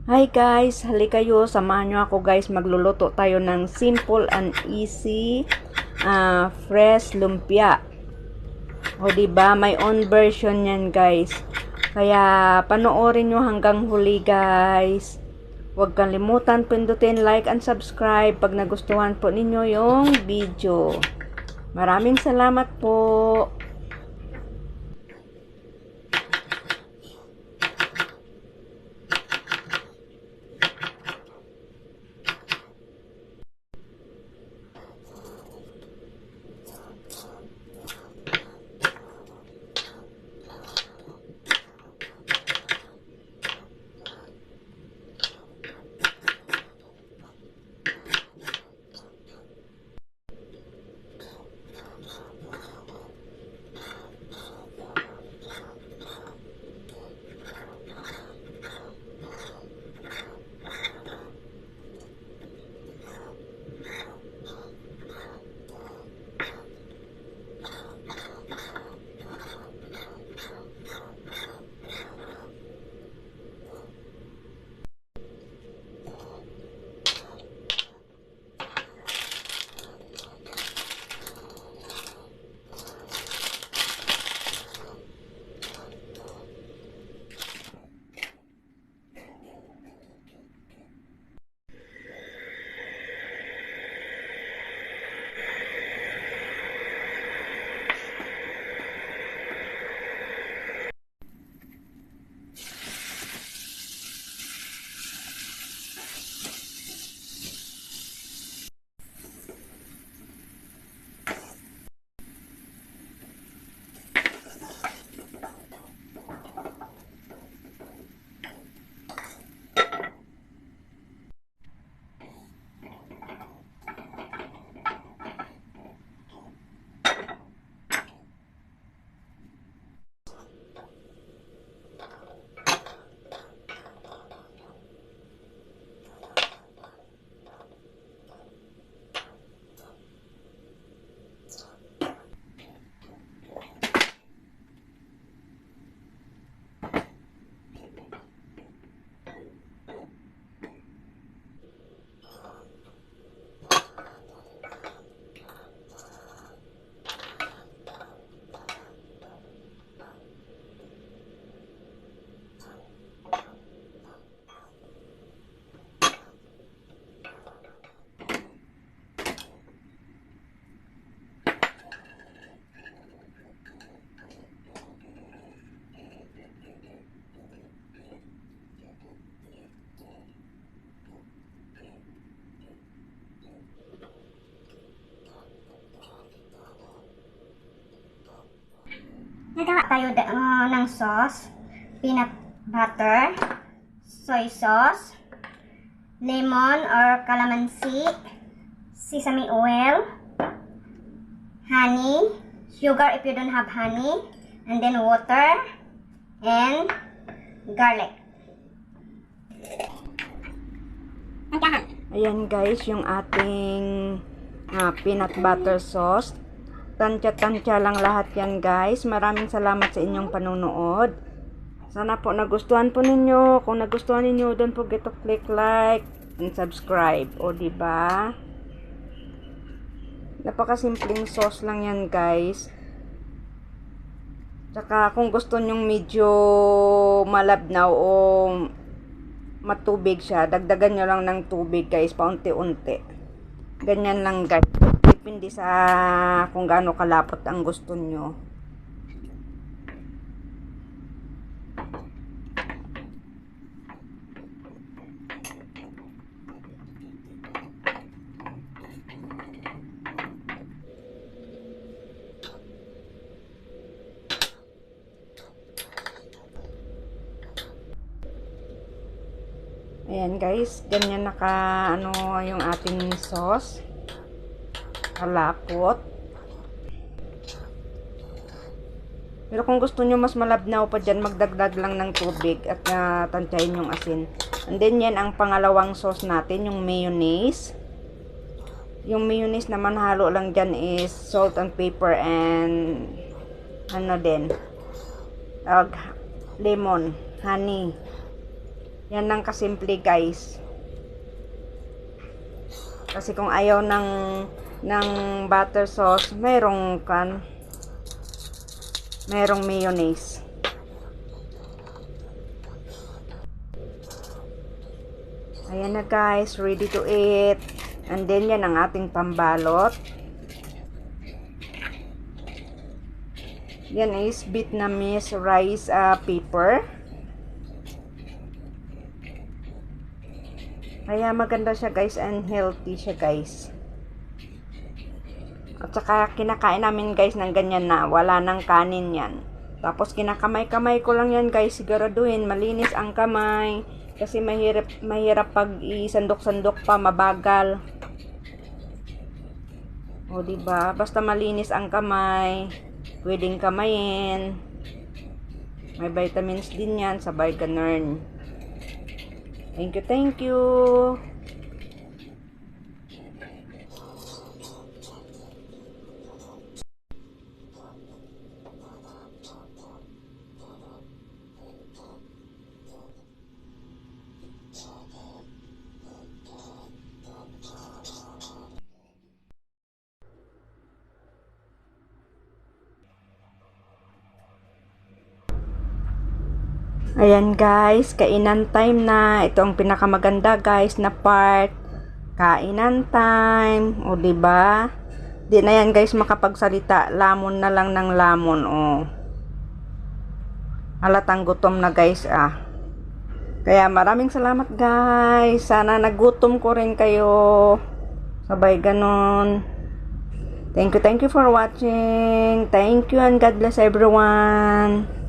Hi guys, halika kayo, samahan nyo ako guys, magluluto tayo ng simple and easy fresh lumpia. O diba, may own version yan guys. Kaya panoorin nyo hanggang huli guys. Huwag kalimutan pindutin like and subscribe pag nagustuhan po ninyo yung video. Maraming salamat po. Nagawa tayo ng sauce, peanut butter, soy sauce, lemon or calamansi, sesame oil, honey, sugar if you don't have honey, and then water, and garlic. Ayan guys, yung ating peanut butter sauce. Tansya-tansya lang lahat yan guys. Maraming salamat sa inyong panunood. Sana po nagustuhan po ninyo. Kung nagustuhan ninyo, don't forget to click like and subscribe. O diba? Napakasimpleng sauce lang yan guys. Tsaka kung gusto nyong medyo malabnaw o matubig siya, dagdagan nyo lang ng tubig guys, paunti-unti. Ganyan lang guys. Depende sa kung gaano kalapot ang gusto nyo. Ayan guys, ganyan yung ating sauce. Kalapot. Pero kung gusto nyo mas malabnaw pa dyan, magdagdag lang ng tubig at tantyahin yung asin. And then yan ang pangalawang sauce natin, yung mayonnaise. Yung mayonnaise naman halo lang dyan is salt and pepper and lemon, honey. Yan lang kasimple guys. Kasi kung ayaw ng butter sauce, merong mayonnaise. Ayan na guys, ready to eat. And then yan ang ating pambalot. Yan is Vietnamese rice paper. Kaya maganda siya guys and healthy siya guys. At saka kinakain namin guys ng ganyan na wala nang kanin yan. Tapos kinakamay-kamay ko lang yan guys. Siguraduhin malinis ang kamay. Kasi mahirap pag isandok-sandok pa, mabagal. O diba? Basta malinis ang kamay. Pwedeng kamayin. May vitamins din yan. Sabay ganun. Thank you, thank you. Ayan guys, kainan time na. Ito ang pinakamaganda guys na part. Kainan time. O diba? Di na yan guys makapagsalita. Lamon na lang ng lamon. O. Halatang gutom na guys Kaya maraming salamat guys. Sana nagutom ko rin kayo. Sabay ganon. Thank you for watching. Thank you and God bless everyone.